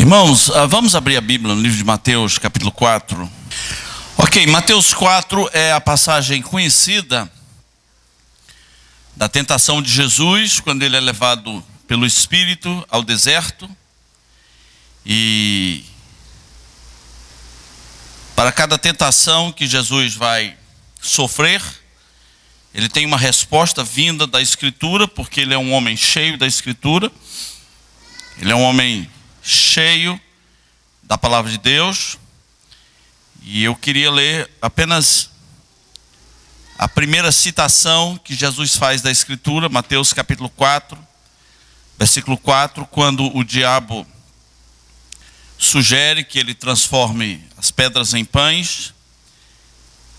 Irmãos, vamos abrir a Bíblia no livro de Mateus, capítulo 4. Ok, Mateus 4 é a passagem conhecida da tentação de Jesus, quando ele é levado pelo Espírito ao deserto. E para cada tentação que Jesus vai sofrer, ele tem uma resposta vinda da Escritura, porque ele é um homem cheio da Escritura. Ele é um homem cheio da palavra de Deus. E eu queria ler apenas a primeira citação que Jesus faz da Escritura, Mateus capítulo 4, versículo 4, quando o diabo sugere que ele transforme as pedras em pães.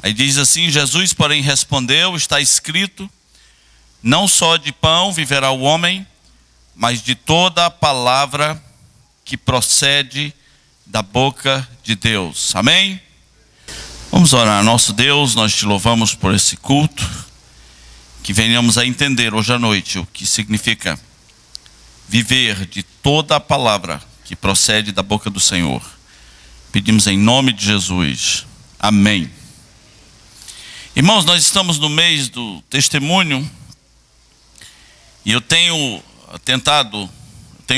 Aí diz assim: Jesus, porém, respondeu: está escrito, não só de pão viverá o homem, mas de toda a palavra que procede da boca de Deus. Amém? Vamos orar. Nosso Deus, nós te louvamos por esse culto, que venhamos a entender hoje à noite o que significa viver de toda a palavra que procede da boca do Senhor. Pedimos em nome de Jesus. Amém. Irmãos, nós estamos no mês do testemunho, e eu tenho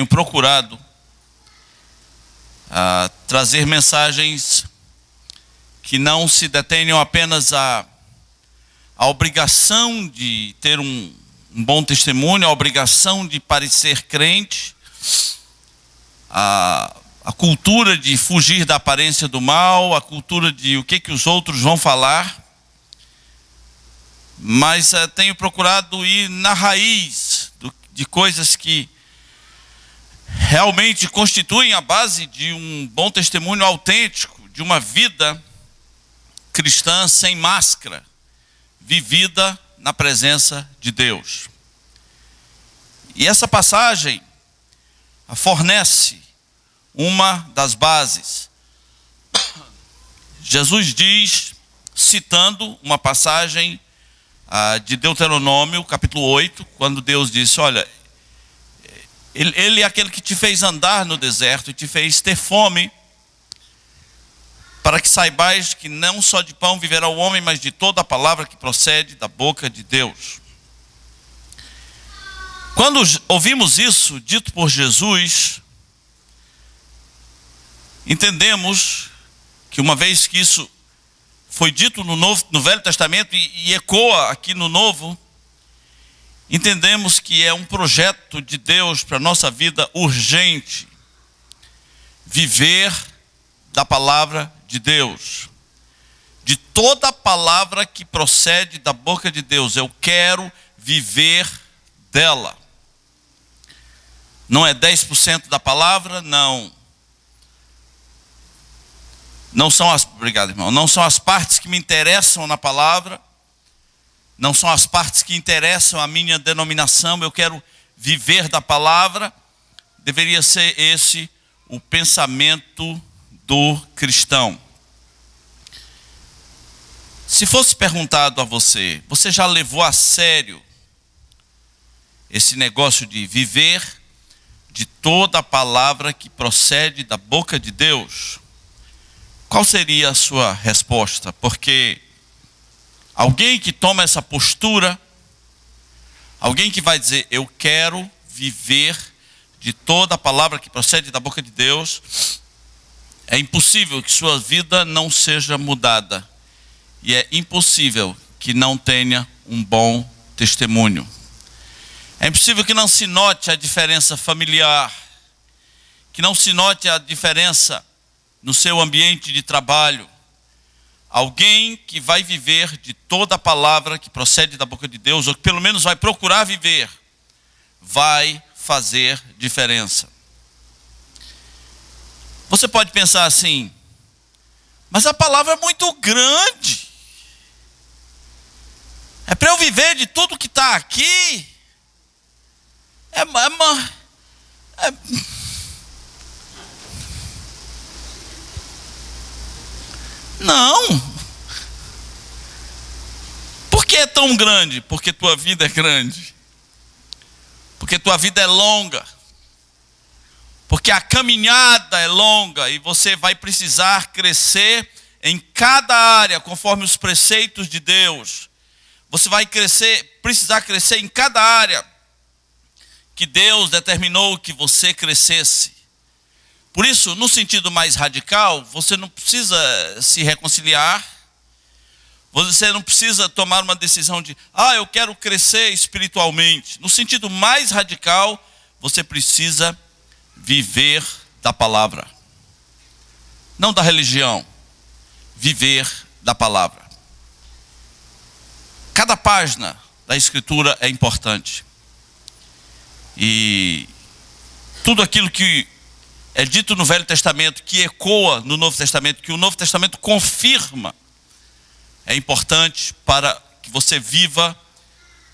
procurado trazer mensagens que não se detenham apenas à obrigação de ter um bom testemunho, a obrigação de parecer crente, a cultura de fugir da aparência do mal, a cultura de o que os outros vão falar, mas tenho procurado ir na raiz de coisas que realmente constituem a base de um bom testemunho autêntico, de uma vida cristã sem máscara, vivida na presença de Deus. E essa passagem fornece uma das bases. Jesus diz, citando uma passagem de Deuteronômio, capítulo 8, quando Deus disse: olha, Ele é aquele que te fez andar no deserto e te fez ter fome, para que saibais que não só de pão viverá o homem, mas de toda a palavra que procede da boca de Deus. Quando ouvimos isso dito por Jesus, entendemos que uma vez que isso foi dito no Velho Testamento e ecoa aqui no Novo, entendemos que é um projeto de Deus para a nossa vida urgente, viver da palavra de Deus, de toda a palavra que procede da boca de Deus. Eu quero viver dela. Não é 10% da palavra, não são obrigado, irmão, não são as partes que me interessam na palavra, não são as partes que interessam a minha denominação. Eu quero viver da palavra. Deveria ser esse o pensamento do cristão. Se fosse perguntado a você, você já levou a sério esse negócio de viver de toda a palavra que procede da boca de Deus? Qual seria a sua resposta? Porque alguém que toma essa postura, alguém que vai dizer: eu quero viver de toda a palavra que procede da boca de Deus, é impossível que sua vida não seja mudada. E é impossível que não tenha um bom testemunho. É impossível que não se note a diferença familiar, que não se note a diferença no seu ambiente de trabalho. Alguém que vai viver de toda a palavra que procede da boca de Deus, ou que pelo menos vai procurar viver, vai fazer diferença. Você pode pensar assim: mas a palavra é muito grande. É para eu viver de tudo que está aqui? Não. Por que é tão grande? Porque tua vida é grande. Porque tua vida é longa. Porque a caminhada é longa e você vai precisar crescer em cada área, conforme os preceitos de Deus. Você vai precisar crescer em cada área que Deus determinou que você crescesse. Por isso, no sentido mais radical, você não precisa se reconciliar. Você não precisa tomar uma decisão de, eu quero crescer espiritualmente. No sentido mais radical, você precisa viver da palavra. Não da religião. Viver da palavra. Cada página da Escritura é importante. E tudo aquilo que é dito no Velho Testamento, que ecoa no Novo Testamento, que o Novo Testamento confirma, é importante para que você viva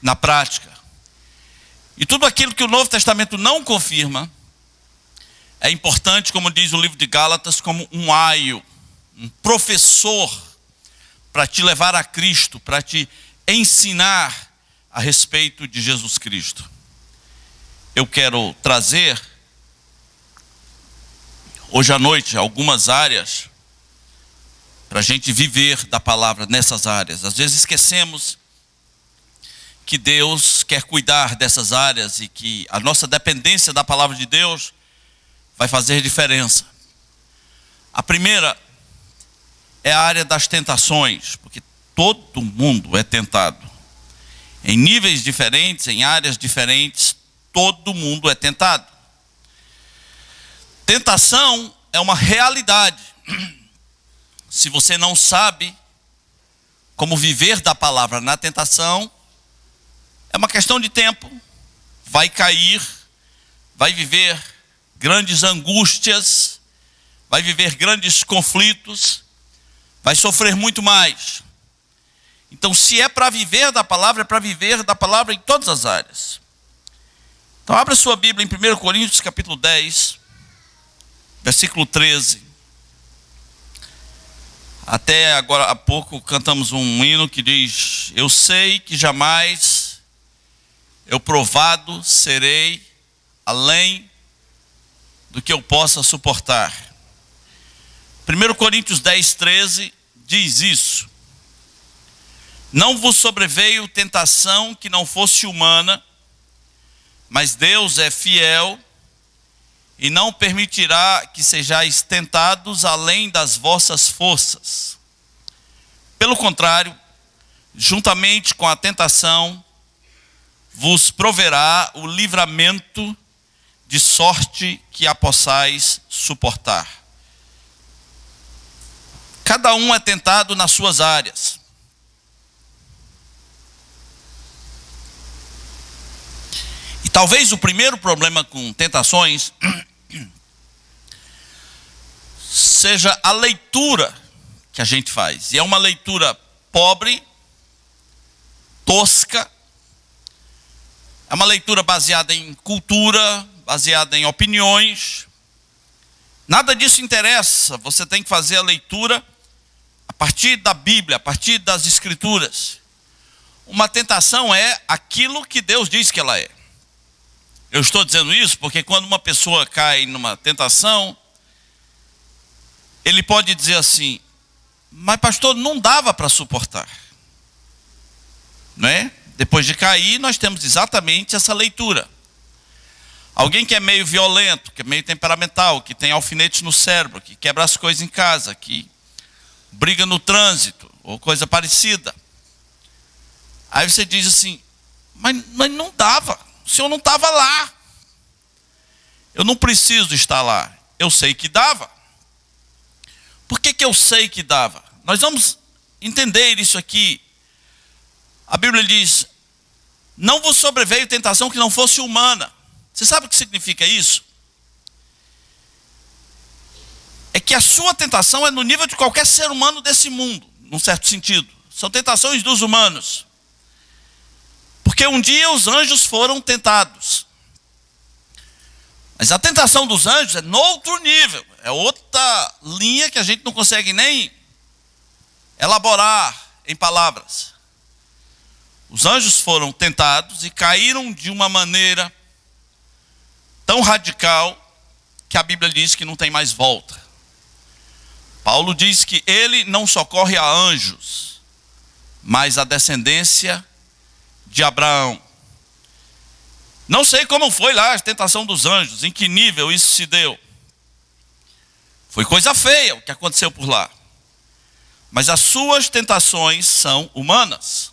na prática. E tudo aquilo que o Novo Testamento não confirma, é importante, como diz o livro de Gálatas, como um aio, um professor, para te levar a Cristo, para te ensinar a respeito de Jesus Cristo. Eu quero trazer, hoje à noite, algumas áreas, para a gente viver da palavra nessas áreas. Às vezes esquecemos que Deus quer cuidar dessas áreas e que a nossa dependência da palavra de Deus vai fazer diferença. A primeira é a área das tentações, porque todo mundo é tentado. Em níveis diferentes, em áreas diferentes, todo mundo é tentado. Tentação é uma realidade. Se você não sabe como viver da palavra na tentação, é uma questão de tempo. Vai cair, vai viver grandes angústias, vai viver grandes conflitos, vai sofrer muito mais. Então, se é para viver da palavra, é para viver da palavra em todas as áreas. Então, abra sua Bíblia em 1 Coríntios capítulo 10, versículo 13. Até agora há pouco cantamos um hino que diz: eu sei que jamais eu provado serei além do que eu possa suportar. 1 Coríntios 10, 13 diz isso: não vos sobreveio tentação que não fosse humana, mas Deus é fiel e não permitirá que sejais tentados além das vossas forças. Pelo contrário, juntamente com a tentação, vos proverá o livramento, de sorte que a possais suportar. Cada um é tentado nas suas áreas. E talvez o primeiro problema com tentações seja a leitura que a gente faz. E é uma leitura pobre, tosca, é uma leitura baseada em cultura, baseada em opiniões. Nada disso interessa. Você tem que fazer a leitura a partir da Bíblia, a partir das Escrituras. Uma tentação é aquilo que Deus diz que ela é. Eu estou dizendo isso porque quando uma pessoa cai numa tentação, ele pode dizer assim: mas pastor, não dava para suportar. Não é? Depois de cair, nós temos exatamente essa leitura. Alguém que é meio violento, que é meio temperamental, que tem alfinetes no cérebro, que quebra as coisas em casa, que briga no trânsito, ou coisa parecida. Aí você diz assim: mas não dava, o senhor não estava lá. Eu não preciso estar lá, eu sei que dava. Por que eu sei que dava? Nós vamos entender isso aqui. A Bíblia diz: não vos sobreveio tentação que não fosse humana. Você sabe o que significa isso? É que a sua tentação é no nível de qualquer ser humano desse mundo, num certo sentido. São tentações dos humanos. Porque um dia os anjos foram tentados. Mas a tentação dos anjos é no outro nível. É outra linha que a gente não consegue nem elaborar em palavras. Os anjos foram tentados e caíram de uma maneira tão radical que a Bíblia diz que não tem mais volta. Paulo diz que ele não socorre a anjos, mas a descendência de Abraão. Não sei como foi lá a tentação dos anjos, em que nível isso se deu. Foi coisa feia o que aconteceu por lá. Mas as suas tentações são humanas.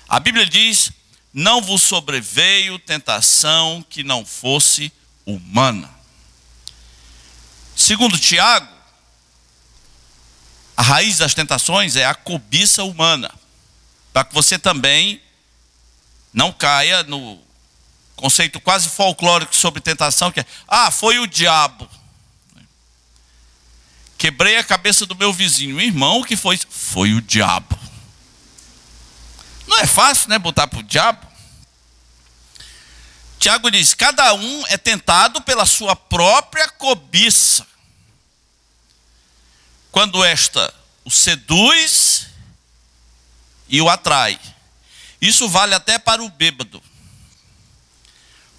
A Bíblia diz: não vos sobreveio tentação que não fosse humana. Segundo Tiago, a raiz das tentações é a cobiça humana. Para que você também não caia no conceito quase folclórico sobre tentação, que é: foi o diabo. Quebrei a cabeça do meu vizinho. Irmão, o que foi? Foi o diabo. Não é fácil, né, botar para o diabo? Tiago diz: cada um é tentado pela sua própria cobiça, quando esta o seduz e o atrai. Isso vale até para o bêbado.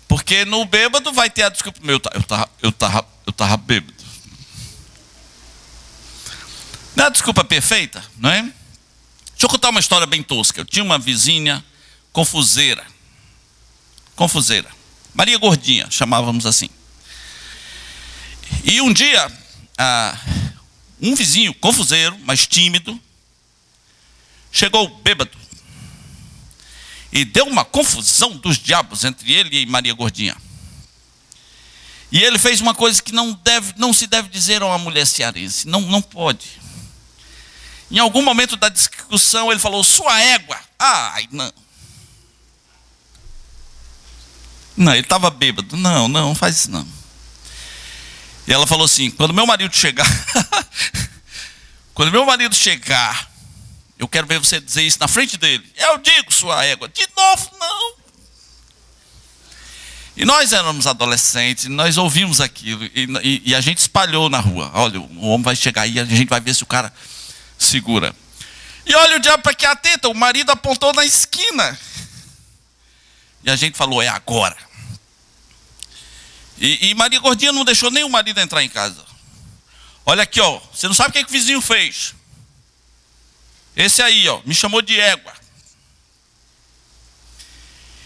Porque no bêbado vai ter a desculpa: eu tava bêbado. Não é a desculpa perfeita, não é? Deixa eu contar uma história bem tosca. Eu tinha uma vizinha confuseira. Maria Gordinha, chamávamos assim. E um dia, um vizinho confuseiro, mas tímido, chegou bêbado. E deu uma confusão dos diabos entre ele e Maria Gordinha. E ele fez uma coisa que não se deve dizer a uma mulher cearense. Não pode. Em algum momento da discussão ele falou: sua égua. Não. Não, ele estava bêbado. Não faz isso não. E ela falou assim: quando meu marido chegar, eu quero ver você dizer isso na frente dele. Eu digo, sua égua. De novo, não. E nós éramos adolescentes, nós ouvimos aquilo, e a gente espalhou na rua: olha, o homem vai chegar aí, a gente vai ver se o cara segura. E olha o diabo para que atenta, o marido apontou na esquina. E a gente falou: é agora. E Maria Gordinha não deixou nem o marido entrar em casa. Olha aqui, você não sabe o que o vizinho fez. Esse aí, me chamou de égua.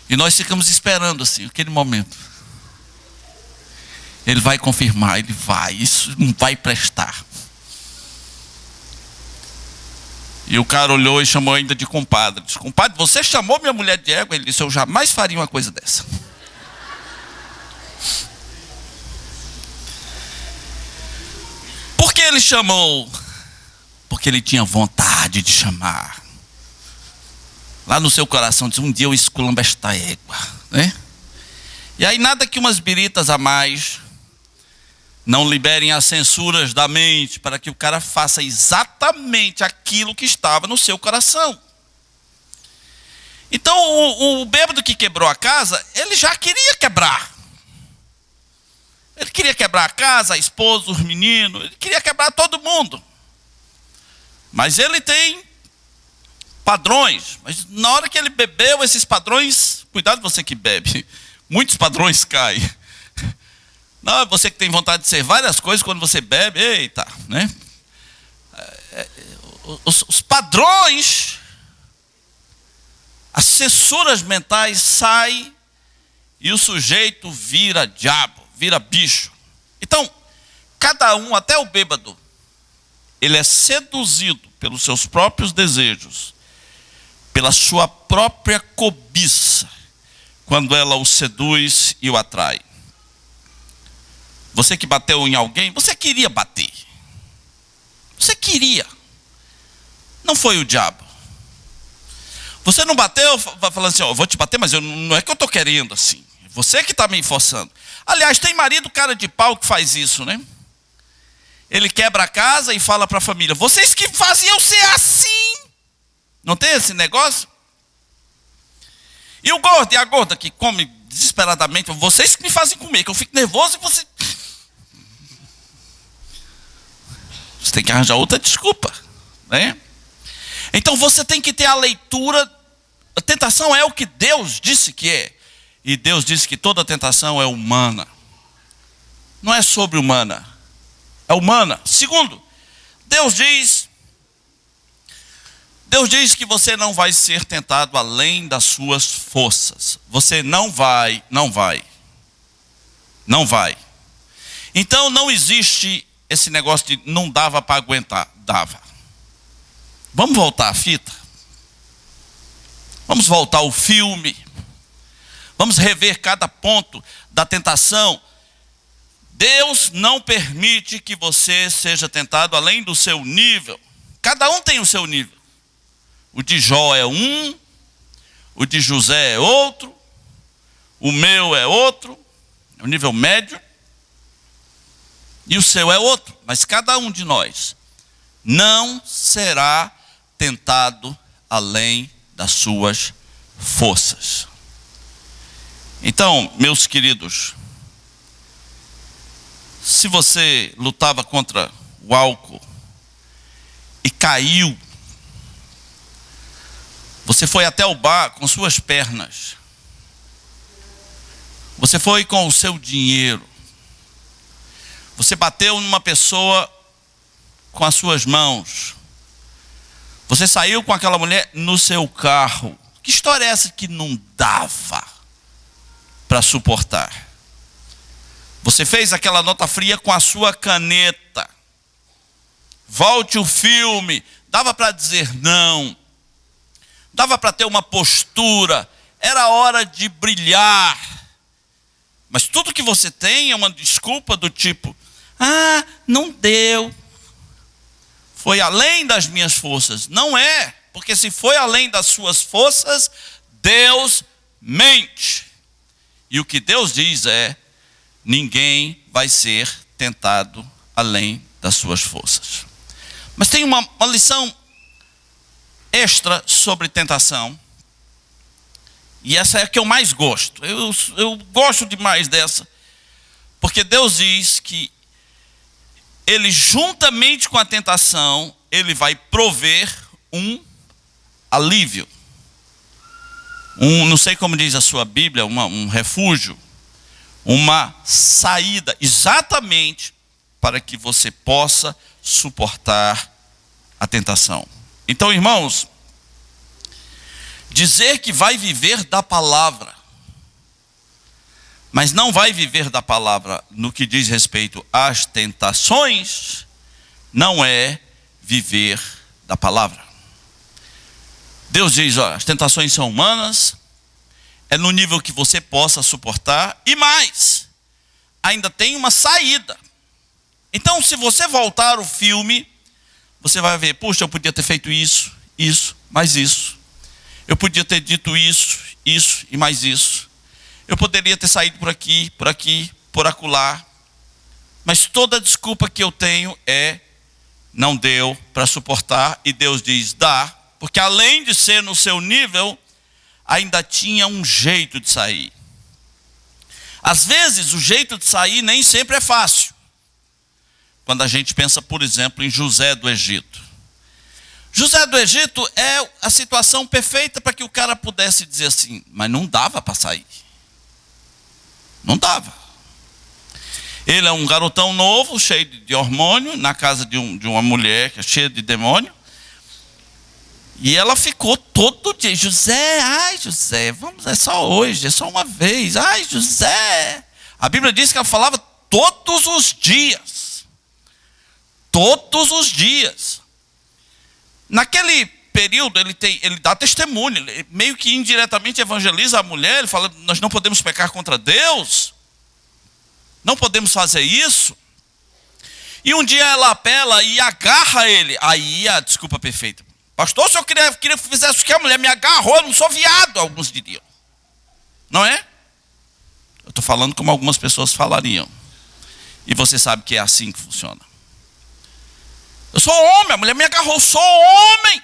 E nós ficamos esperando assim, aquele momento. Ele vai confirmar, isso não vai prestar. E o cara olhou e chamou ainda de compadre. Disse: compadre, você chamou minha mulher de égua? Ele disse: eu jamais faria uma coisa dessa. Por que ele chamou? Porque ele tinha vontade de chamar. Lá no seu coração disse: um dia eu esculamba esta égua, né? E aí nada que umas biritas a mais não liberem as censuras da mente para que o cara faça exatamente aquilo que estava no seu coração. Então o bêbado que quebrou a casa, ele já queria quebrar. Ele queria quebrar a casa, a esposa, os meninos, ele queria quebrar todo mundo. Mas ele tem padrões. Mas na hora que ele bebeu, esses padrões, cuidado você que bebe, muitos padrões caem. Não, você que tem vontade de ser várias coisas, quando você bebe, eita, né? Os padrões, as censuras mentais saem e o sujeito vira diabo, vira bicho. Então, cada um, até o bêbado, ele é seduzido pelos seus próprios desejos, pela sua própria cobiça, quando ela o seduz e o atrai. Você que bateu em alguém, você queria bater. Você queria. Não foi o diabo. Você não bateu falando assim: eu vou te bater, mas não é que eu estou querendo assim. Você que está me forçando. Aliás, tem marido cara de pau que faz isso, né? Ele quebra a casa e fala para a família: vocês que faziam ser assim. Não tem esse negócio? E o gordo e a gorda que come desesperadamente: vocês que me fazem comer, que eu fico nervoso e você... Você tem que arranjar outra desculpa, né? Então você tem que ter a leitura. A tentação é o que Deus disse que é. E Deus disse que toda tentação é humana. não é sobre-humana, é humana. Segundo, Deus diz que você não vai ser tentado além das suas forças. Você não vai. Então não existe esse negócio de não dava para aguentar. Dava. Vamos voltar a fita? Vamos voltar ao filme? Vamos rever cada ponto da tentação? Deus não permite que você seja tentado além do seu nível. Cada um tem o seu nível. O de Jó é um, o de José é outro, o meu é outro, é o nível médio, e o seu é outro. Mas cada um de nós não será tentado além das suas forças. Então, meus queridos, se você lutava contra o álcool e caiu, você foi até o bar com suas pernas, você foi com o seu dinheiro, você bateu numa pessoa com as suas mãos, você saiu com aquela mulher no seu carro. Que história é essa que não dava para suportar? Você fez aquela nota fria com a sua caneta. Volte o filme. Dava para dizer não. Dava para ter uma postura. Era hora de brilhar. Mas tudo que você tem é uma desculpa do tipo: não deu. Foi além das minhas forças. Não é, porque se foi além das suas forças, Deus mente. E o que Deus diz é: ninguém vai ser tentado além das suas forças. Mas tem uma lição extra sobre tentação. E essa é a que eu mais gosto. Eu gosto demais dessa. Porque Deus diz que Ele, juntamente com a tentação, Ele vai prover um alívio. Não sei como diz a sua Bíblia, um refúgio. Uma saída, exatamente para que você possa suportar a tentação. Então, irmãos, dizer que vai viver da palavra, mas não vai viver da palavra no que diz respeito às tentações, não é viver da palavra. Deus diz: as tentações são humanas, é no nível que você possa suportar, e mais, ainda tem uma saída. Então, se você voltar o filme, você vai ver: puxa, eu podia ter feito isso, mais isso. Eu podia ter dito isso e mais isso. Eu poderia ter saído por aqui, por acolá. Mas toda desculpa que eu tenho é: não deu para suportar. E Deus diz: dá, porque além de ser no seu nível, ainda tinha um jeito de sair. Às vezes o jeito de sair nem sempre é fácil. Quando a gente pensa, por exemplo, em José do Egito. José do Egito é a situação perfeita para que o cara pudesse dizer assim: mas não dava para sair. Não dava. Ele é um garotão novo, cheio de hormônio, na casa de uma mulher que é cheia de demônio. E ela ficou todo dia: José, José, vamos, é só hoje, é só uma vez. José. A Bíblia diz que ela falava todos os dias. Todos os dias. Naquele período, ele dá testemunho, ele meio que indiretamente evangeliza a mulher. Ele fala: nós não podemos pecar contra Deus, não podemos fazer isso. E um dia ela apela e agarra ele. Aí a desculpa perfeita: pastor, o senhor queria que eu fizesse o que? A mulher me agarrou, eu não sou viado, alguns diriam. Não é? Eu estou falando como algumas pessoas falariam. E você sabe que é assim que funciona. Eu sou homem, a mulher me agarrou, eu sou homem.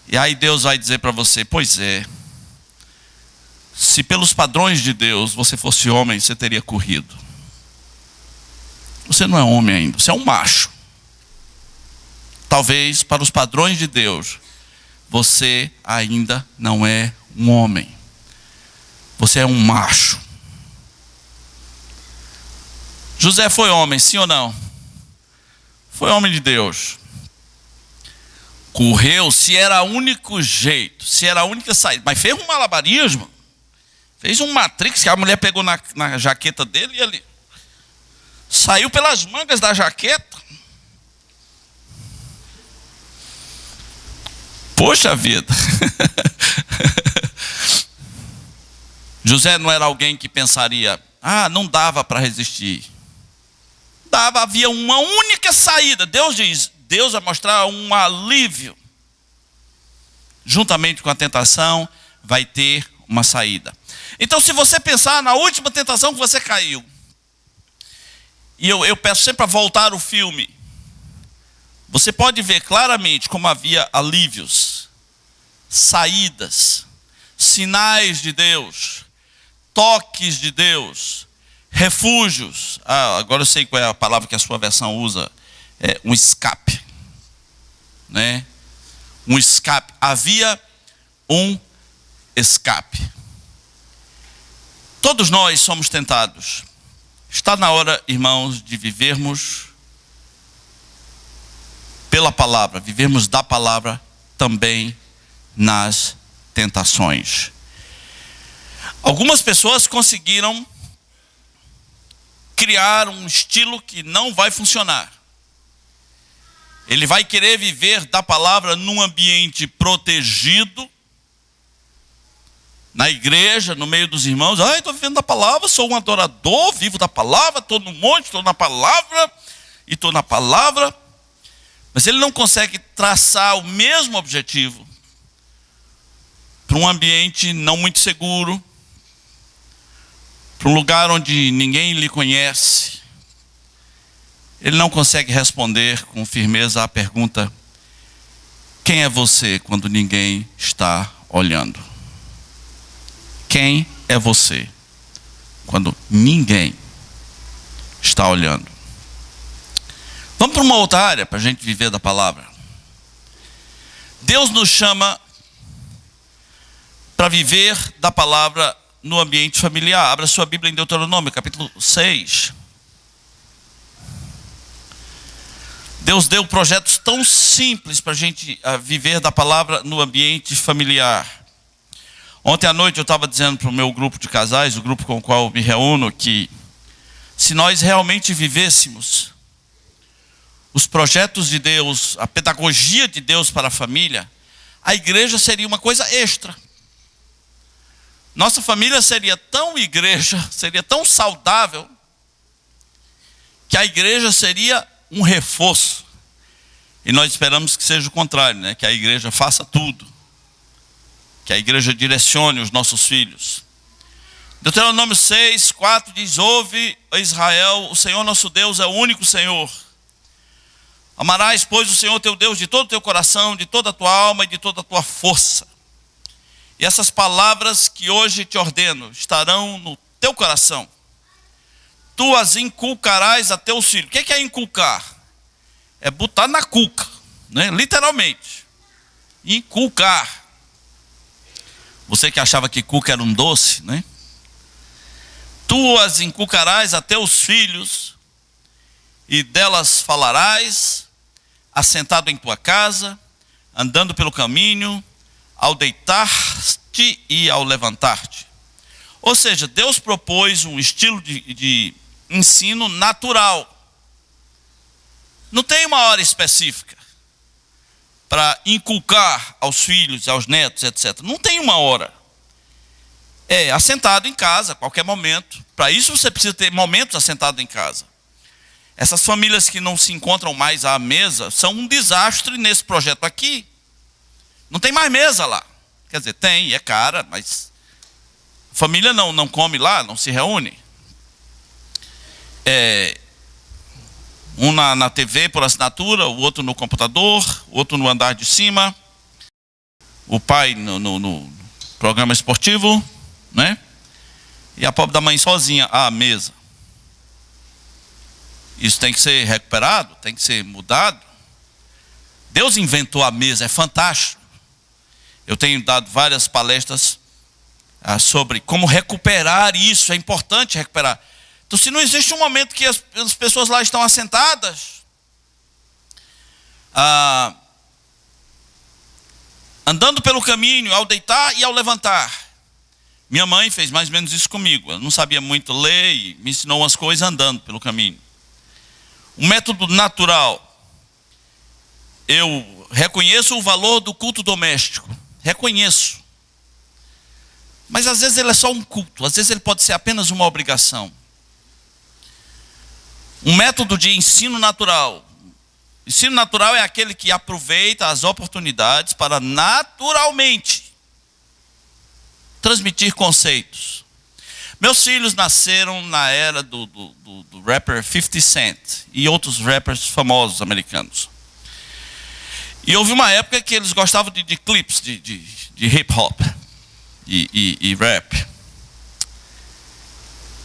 E aí Deus vai dizer para você: pois é, se pelos padrões de Deus você fosse homem, você teria corrido. Você não é homem ainda, você é um macho. Talvez para os padrões de Deus, você ainda não é um homem. Você é um macho. José foi homem, sim ou não? Foi homem de Deus. Correu, se era o único jeito, se era a única saída. Mas fez um malabarismo. Fez um matrix que a mulher pegou na jaqueta dele e ele saiu pelas mangas da jaqueta. Poxa vida. José não era alguém que pensaria, não dava para resistir. Dava, havia uma única saída. Deus diz, Deus vai mostrar um alívio. Juntamente com a tentação, vai ter uma saída. Então, se você pensar na última tentação que você caiu, e eu peço sempre para voltar o filme, você pode ver claramente como havia alívios, saídas, sinais de Deus, toques de Deus, refúgios. Agora eu sei qual é a palavra que a sua versão usa. É um escape. Né? Um escape. Havia um escape. Todos nós somos tentados. Está na hora, irmãos, de vivermos pela palavra, vivermos da palavra também nas tentações. Algumas pessoas conseguiram criar um estilo que não vai funcionar. Ele vai querer viver da palavra num ambiente protegido, na igreja, no meio dos irmãos. Estou vivendo da palavra, sou um adorador, vivo da palavra, estou no monte, estou na palavra, e estou na palavra. Mas ele não consegue traçar o mesmo objetivo para um ambiente não muito seguro, para um lugar onde ninguém lhe conhece. Ele não consegue responder com firmeza à pergunta: quem é você quando ninguém está olhando? Quem é você quando ninguém está olhando? Vamos para uma outra área para a gente viver da palavra. Deus nos chama para viver da palavra no ambiente familiar. Abra sua Bíblia em Deuteronômio, capítulo 6. Deus deu projetos tão simples para a gente viver da palavra no ambiente familiar. Ontem à noite eu estava dizendo para o meu grupo de casais, o grupo com o qual eu me reúno, que se nós realmente vivêssemos os projetos de Deus, a pedagogia de Deus para a família, a igreja seria uma coisa extra. Nossa família seria tão igreja, seria tão saudável, que a igreja seria um reforço. E nós esperamos que seja o contrário, né? Que a igreja faça tudo. Que a igreja direcione os nossos filhos. Deuteronômio 6, 4 diz: ouve, Israel, o Senhor nosso Deus é o único Senhor. Amarás, pois, o Senhor teu Deus de todo o teu coração, de toda a tua alma e de toda a tua força. E essas palavras que hoje te ordeno estarão no teu coração. Tu as inculcarás a teus filhos. O que é inculcar? É botar na cuca, né? Literalmente. Inculcar. Você que achava que cuca era um doce, né? Tu as inculcarás a teus filhos, e delas falarás, assentado em tua casa, andando pelo caminho, ao deitar-te e ao levantar-te. Ou seja, Deus propôs um estilo de ensino natural. Não tem uma hora específica para inculcar aos filhos, aos netos, etc. Não tem uma hora. É assentado em casa, a qualquer momento. Para isso você precisa ter momentos assentado em casa. Essas famílias que não se encontram mais à mesa são um desastre nesse projeto aqui. Não tem mais mesa lá. Quer dizer, tem, é cara, mas a família não come lá, não se reúne. Um na TV por assinatura, o outro no computador, o outro no andar de cima, o pai no programa esportivo, né? E a pobre da mãe sozinha à mesa. Isso tem que ser recuperado, tem que ser mudado. Deus inventou a mesa, é fantástico. Eu tenho dado várias palestras sobre como recuperar isso, é importante recuperar. Então, se não existe um momento que as pessoas lá estão assentadas, andando pelo caminho, ao deitar e ao levantar. Minha mãe fez mais ou menos isso comigo. Eu não sabia muito ler e me ensinou umas coisas andando pelo caminho. Um método natural. Eu reconheço o valor do culto doméstico. Reconheço. Mas às vezes ele é só um culto. Às vezes ele pode ser apenas uma obrigação. Um método de ensino natural. Ensino natural é aquele que aproveita as oportunidades para naturalmente transmitir conceitos. Meus filhos nasceram na era do rapper 50 Cent e outros rappers famosos americanos. E houve uma época que eles gostavam de clipes de hip hop e rap.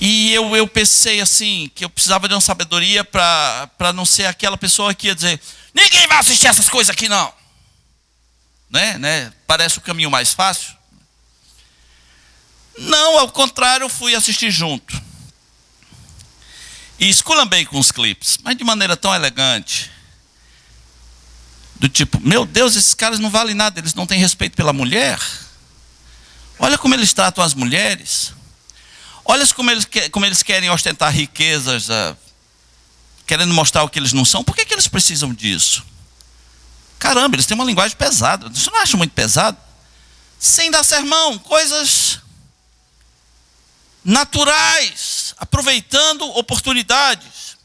E eu pensei assim, que eu precisava de uma sabedoria para não ser aquela pessoa que ia dizer: ninguém vai assistir essas coisas aqui não. Né? Parece o caminho mais fácil. Não, ao contrário, eu fui assistir junto. E esculambei com os clipes, mas de maneira tão elegante. Do tipo, meu Deus, esses caras não valem nada, eles não têm respeito pela mulher. Olha como eles tratam as mulheres. Olha como eles querem ostentar riquezas, querendo mostrar o que eles não são. Por que eles precisam disso? Caramba, eles têm uma linguagem pesada. Você não acha muito pesado? Sem dar sermão, coisas naturais, aproveitando oportunidades.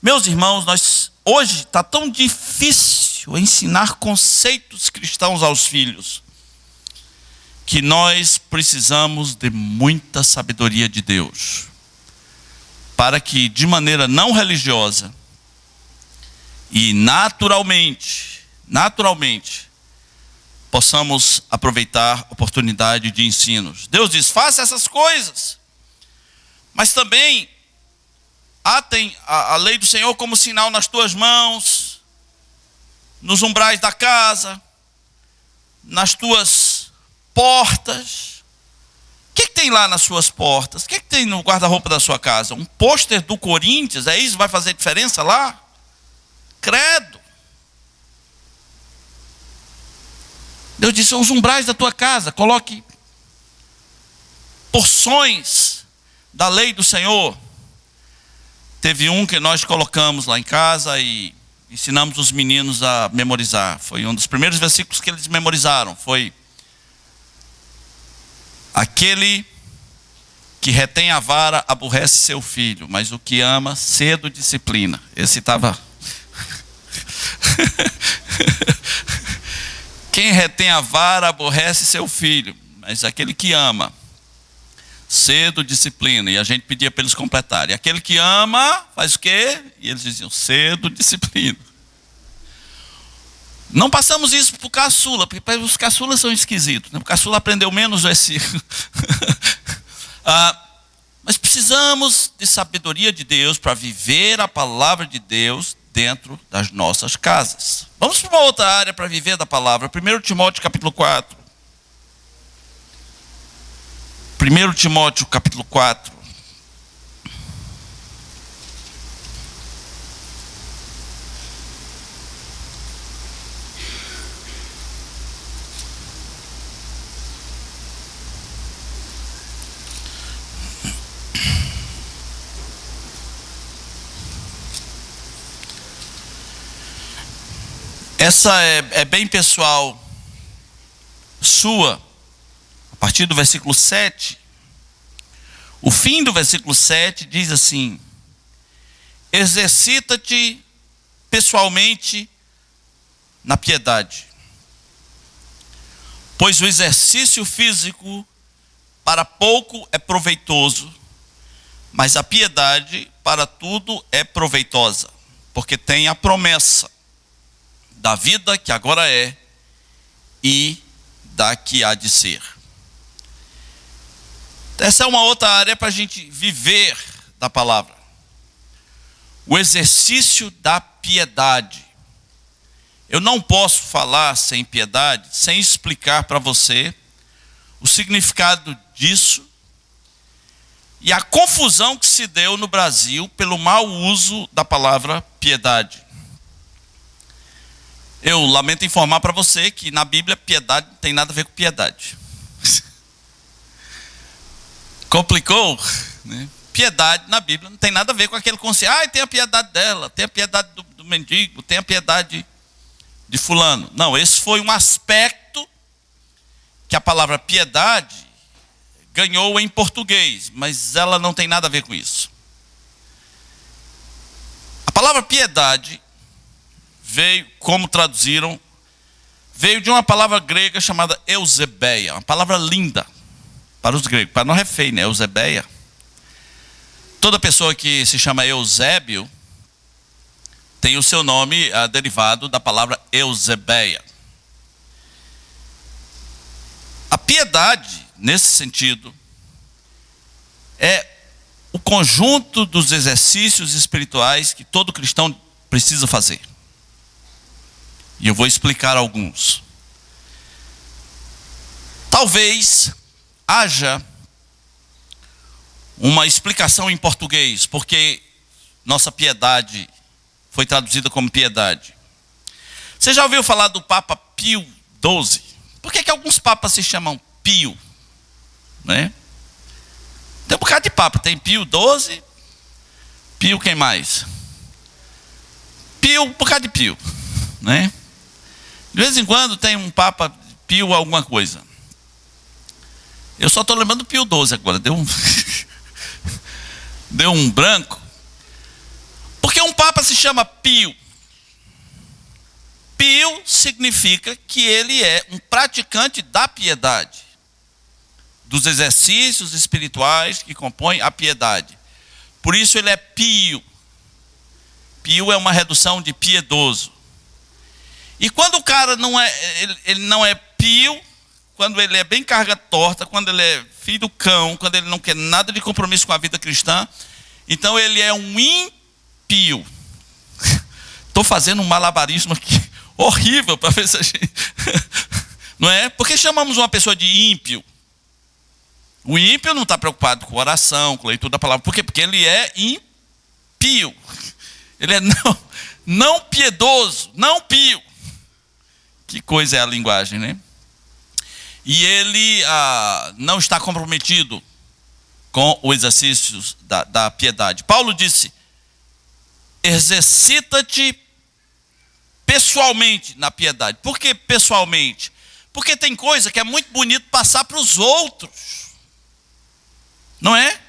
Meus irmãos, hoje está tão difícil ensinar conceitos cristãos aos filhos, que nós precisamos de muita sabedoria de Deus, para que de maneira não religiosa e naturalmente, possamos aproveitar a oportunidade de ensinos. Deus diz: faça essas coisas, mas também atem a lei do Senhor como sinal nas tuas mãos, nos umbrais da casa, nas tuas portas. O que tem lá nas suas portas? O que tem no guarda-roupa da sua casa? Um pôster do Corinthians? É isso? Vai fazer diferença lá? Credo. Deus disse: são os umbrais da tua casa. Coloque porções da lei do Senhor. Teve um que nós colocamos lá em casa e ensinamos os meninos a memorizar. Foi um dos primeiros versículos que eles memorizaram. Foi: aquele que retém a vara aborrece seu filho, mas o que ama cedo disciplina. Esse estava... Quem retém a vara aborrece seu filho, mas aquele que ama cedo disciplina. E a gente pedia para eles completarem. Aquele que ama faz o quê? E eles diziam: cedo disciplina. Não passamos isso para o caçula, porque os caçulas são esquisitos, né? O caçula aprendeu menos versículo. Mas precisamos de sabedoria de Deus para viver a palavra de Deus dentro das nossas casas. Vamos para uma outra área para viver da palavra. 1 Timóteo capítulo 4. 1 Timóteo capítulo 4. Essa é bem pessoal sua, a partir do versículo 7. O fim do versículo 7 diz assim: exercita-te pessoalmente na piedade, pois o exercício físico para pouco é proveitoso, mas a piedade para tudo é proveitosa, porque tem a promessa da vida que agora é e da que há de ser. Essa é uma outra área para a gente viver da palavra. O exercício da piedade. Eu não posso falar sem piedade, sem explicar para você o significado disso e a confusão que se deu no Brasil pelo mau uso da palavra piedade. Eu lamento informar para você que na Bíblia piedade não tem nada a ver com piedade. Complicou, né? Piedade na Bíblia não tem nada a ver com aquele conceito. Tem a piedade dela, tem a piedade do mendigo, tem a piedade de fulano. Não, esse foi um aspecto que a palavra piedade ganhou em português, mas ela não tem nada a ver com isso. A palavra piedade veio, como traduziram, veio de uma palavra grega chamada eusebeia, uma palavra linda para os gregos. Para nós é feio, né? Eusebeia. Toda pessoa que se chama Eusébio tem o seu nome derivado da palavra Eusebeia. A piedade, nesse sentido, é o conjunto dos exercícios espirituais que todo cristão precisa fazer. E eu vou explicar alguns. Talvez haja uma explicação em português, porque nossa piedade foi traduzida como piedade. Você já ouviu falar do Papa Pio XII? Por que alguns papas se chamam Pio? Né? Tem um bocado de papa. Tem Pio XII, Pio quem mais? Pio, um bocado de Pio. Né? De vez em quando tem um papa Pio alguma coisa. Eu só estou lembrando do Pio XII agora. Deu um branco. Porque um papa se chama Pio. Pio significa que ele é um praticante da piedade, dos exercícios espirituais que compõem a piedade. Por isso ele é pio. Pio é uma redução de piedoso. E quando o cara ele não é pio, quando ele é bem carga torta, quando ele é filho do cão, quando ele não quer nada de compromisso com a vida cristã, então ele é um impio. Estou fazendo um malabarismo aqui horrível para ver se a gente... Não é? Por que chamamos uma pessoa de ímpio? O ímpio não está preocupado com oração, com leitura da palavra. Por quê? Porque ele é impio. Ele é não piedoso, não pio. Que coisa é a linguagem, né? E ele não está comprometido com o exercício da piedade. Paulo disse: exercita-te pessoalmente na piedade. Por que pessoalmente? Porque tem coisa que é muito bonito passar para os outros. Não é?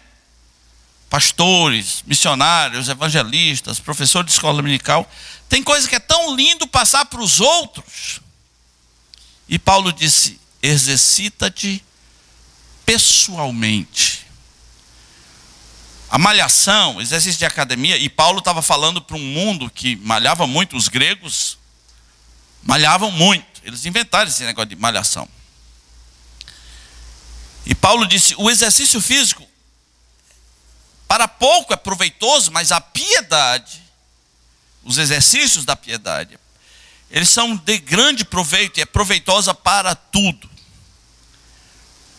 Pastores, missionários, evangelistas, professores de escola dominical. Tem coisa que é tão lindo passar para os outros. E Paulo disse: exercita-te pessoalmente. A malhação, exercício de academia, e Paulo estava falando para um mundo que malhava muito, os gregos malhavam muito. Eles inventaram esse negócio de malhação. E Paulo disse: o exercício físico para pouco é proveitoso, mas a piedade, os exercícios da piedade, eles são de grande proveito e é proveitosa para tudo.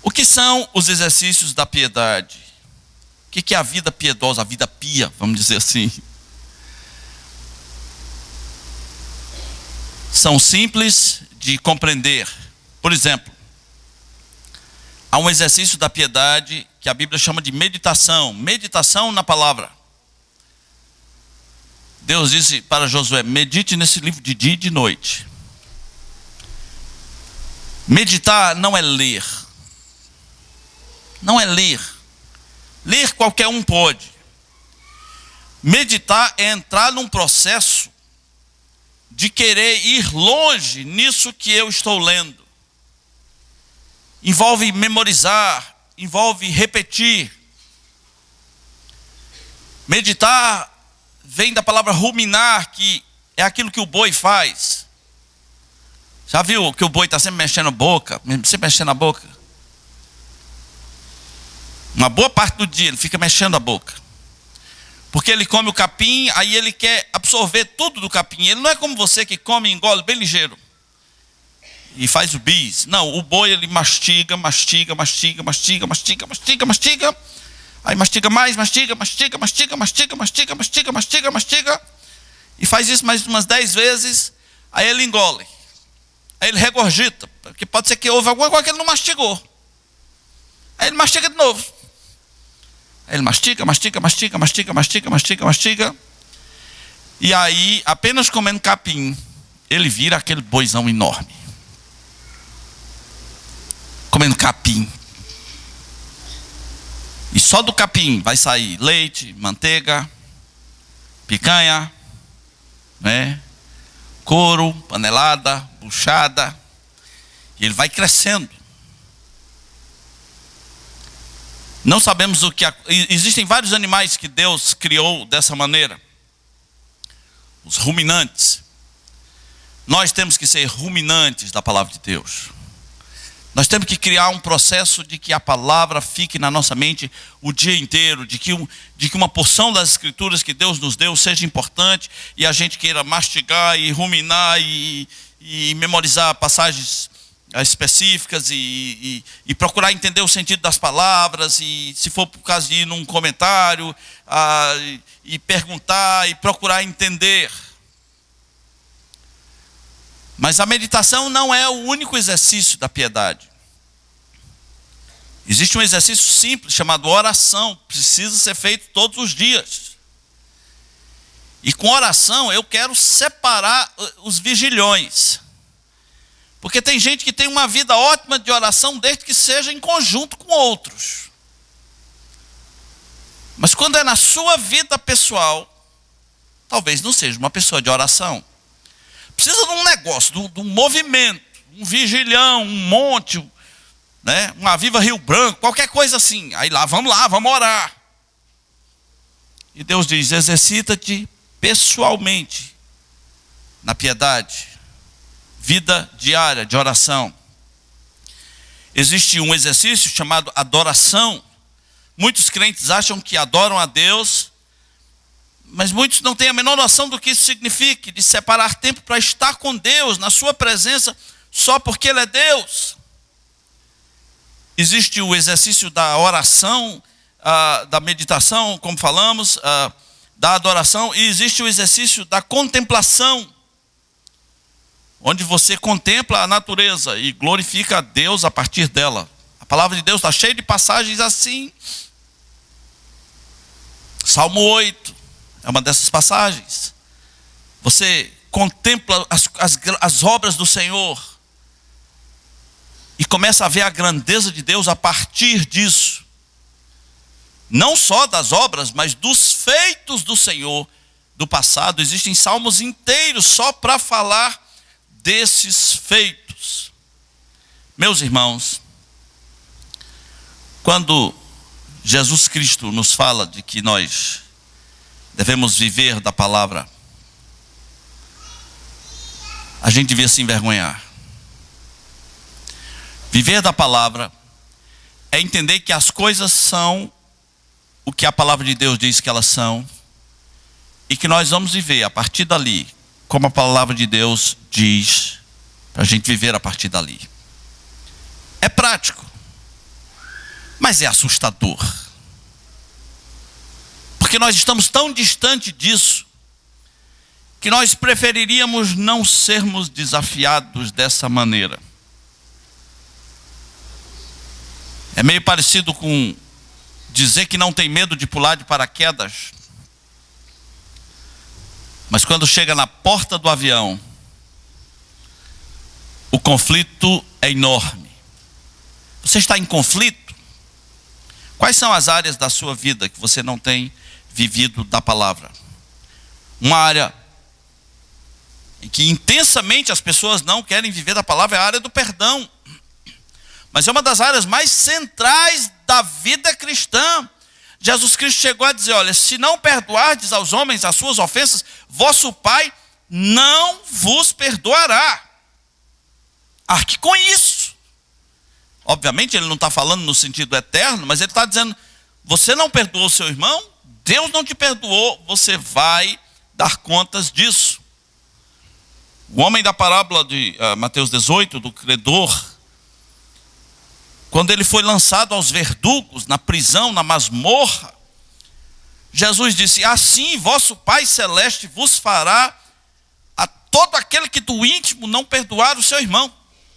O que são os exercícios da piedade? O que é a vida piedosa, a vida pia, vamos dizer assim? São simples de compreender. Por exemplo, há um exercício da piedade que a Bíblia chama de meditação. Meditação na palavra. Deus disse para Josué: medite nesse livro de dia e de noite. Meditar não é ler. Não é ler. Ler qualquer um pode. Meditar é entrar num processo de querer ir longe nisso que eu estou lendo. Envolve memorizar, envolve repetir. Meditar vem da palavra ruminar, que é aquilo que o boi faz. Já viu que o boi está sempre mexendo a boca? Sempre mexendo a boca? Uma boa parte do dia ele fica mexendo a boca. Porque ele come o capim, aí ele quer absorver tudo do capim. Ele não é como você que come e engole bem ligeiro e faz o bis. Não, o boi ele mastiga, mastiga, mastiga, mastiga, mastiga, mastiga, mastiga, Aí mastiga mais, mastiga. E faz isso mais umas 10 vezes. Aí ele engole. Aí ele regurgita. Porque pode ser que houve alguma coisa que ele não mastigou. Aí ele mastiga de novo. Aí ele mastiga. E aí, apenas comendo capim, ele vira aquele boizão enorme. Comendo capim. E só do capim vai sair leite, manteiga, picanha, né? Couro, panelada, buchada. E ele vai crescendo. Não sabemos o que... Existem vários animais que Deus criou dessa maneira. Os ruminantes. Nós temos que ser ruminantes da palavra de Deus. Nós temos que criar um processo de que a palavra fique na nossa mente o dia inteiro, de que uma porção das escrituras que Deus nos deu seja importante e a gente queira mastigar e ruminar e memorizar passagens específicas e procurar entender o sentido das palavras e, se for por causa de ir num comentário, e perguntar e procurar entender. Mas a meditação não é o único exercício da piedade. Existe um exercício simples chamado oração, precisa ser feito todos os dias. E com oração eu quero separar os vigilhões. Porque tem gente que tem uma vida ótima de oração desde que seja em conjunto com outros. Mas quando é na sua vida pessoal, talvez não seja uma pessoa de oração. Precisa de um negócio, de um movimento, um vigilhão, um monte, né? Uma Viva Rio Branco, qualquer coisa assim. Aí lá, vamos orar. E Deus diz, exercita-te pessoalmente na piedade. Vida diária de oração. Existe um exercício chamado adoração. Muitos crentes acham que adoram a Deus, mas muitos não têm a menor noção do que isso significa, de separar tempo para estar com Deus, na sua presença, só porque Ele é Deus. Existe o exercício da oração, da meditação, como falamos, da adoração, e existe o exercício da contemplação, onde você contempla a natureza e glorifica a Deus a partir dela. A palavra de Deus está cheia de passagens assim. Salmo 8 é uma dessas passagens. Você contempla as obras do Senhor e começa a ver a grandeza de Deus a partir disso. Não só das obras, mas dos feitos do Senhor do passado. Existem salmos inteiros só para falar desses feitos. Meus irmãos, quando Jesus Cristo nos fala de que nós devemos viver da palavra, a gente devia se envergonhar. Viver da palavra é entender que as coisas são o que a palavra de Deus diz que elas são, e que nós vamos viver a partir dali, como a palavra de Deus diz, para a gente viver a partir dali. É prático, mas é assustador. Porque nós estamos tão distante disso, que nós preferiríamos não sermos desafiados dessa maneira. É meio parecido com dizer que não tem medo de pular de paraquedas, mas quando chega na porta do avião, o conflito é enorme. Você está em conflito? Quais são as áreas da sua vida que você não tem vivido da palavra? Uma área em que intensamente as pessoas não querem viver da palavra é a área do perdão. Mas é uma das áreas mais centrais da vida cristã. Jesus Cristo chegou a dizer, olha, se não perdoardes aos homens as suas ofensas, vosso Pai não vos perdoará. Arque com isso. Obviamente ele não está falando no sentido eterno, mas ele está dizendo, você não perdoou seu irmão, Deus não te perdoou, você vai dar contas disso. O homem da parábola de Mateus 18, do credor, quando ele foi lançado aos verdugos, na prisão, na masmorra, Jesus disse: assim vosso Pai Celeste vos fará a todo aquele que do íntimo não perdoar o seu irmão.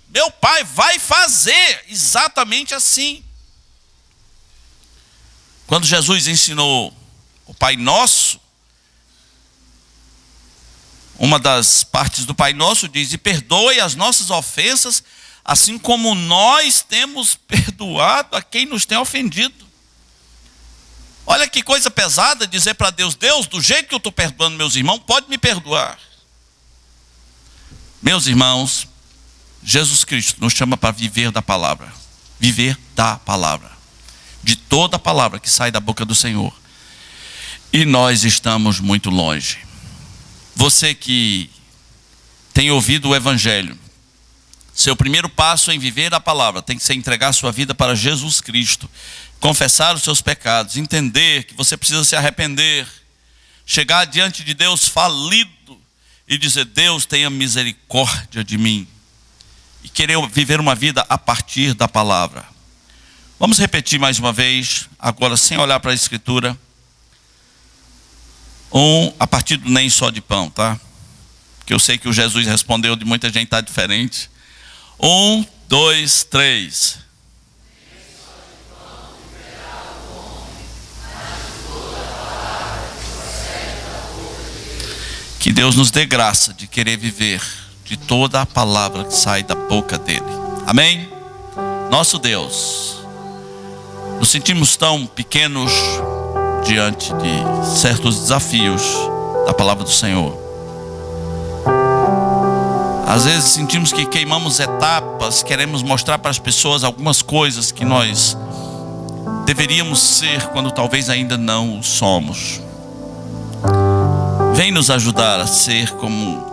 Meu Pai vai fazer exatamente assim. Quando Jesus ensinou o Pai Nosso, uma das partes do Pai Nosso diz: e perdoe as nossas ofensas, assim como nós temos perdoado a quem nos tem ofendido. Olha que coisa pesada dizer para Deus: Deus, do jeito que eu estou perdoando meus irmãos, pode me perdoar. Meus irmãos, Jesus Cristo nos chama para viver da palavra. Viver da palavra. De toda a palavra que sai da boca do Senhor. E nós estamos muito longe. Você que tem ouvido o Evangelho, seu primeiro passo em viver a palavra tem que ser entregar sua vida para Jesus Cristo. Confessar os seus pecados, entender que você precisa se arrepender, chegar diante de Deus falido e dizer: Deus, tenha misericórdia de mim, e querer viver uma vida a partir da palavra. Vamos repetir mais uma vez, agora sem olhar para a Escritura, a partir do nem só de pão, tá? Porque eu sei que o Jesus respondeu de muita gente está diferente. 1, 2, 3. Que Deus nos dê graça de querer viver de toda a palavra que sai da boca dele. Amém? Nosso Deus, nos sentimos tão pequenos diante de certos desafios da palavra do Senhor. Às vezes sentimos que queimamos etapas, queremos mostrar para as pessoas algumas coisas que nós deveríamos ser quando talvez ainda não o somos. Vem nos ajudar a ser como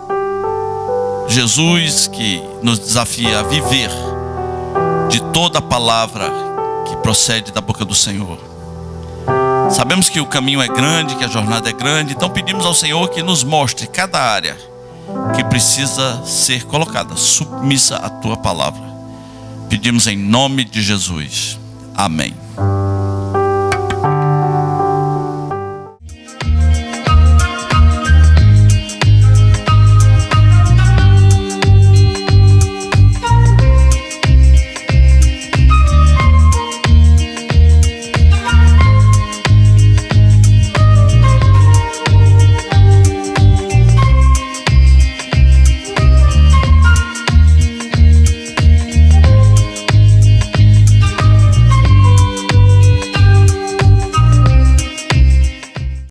Jesus, que nos desafia a viver de toda a palavra que procede da boca do Senhor. Sabemos que o caminho é grande, que a jornada é grande, então pedimos ao Senhor que nos mostre cada área que precisa ser colocada submissa à tua palavra. Pedimos em nome de Jesus. Amém.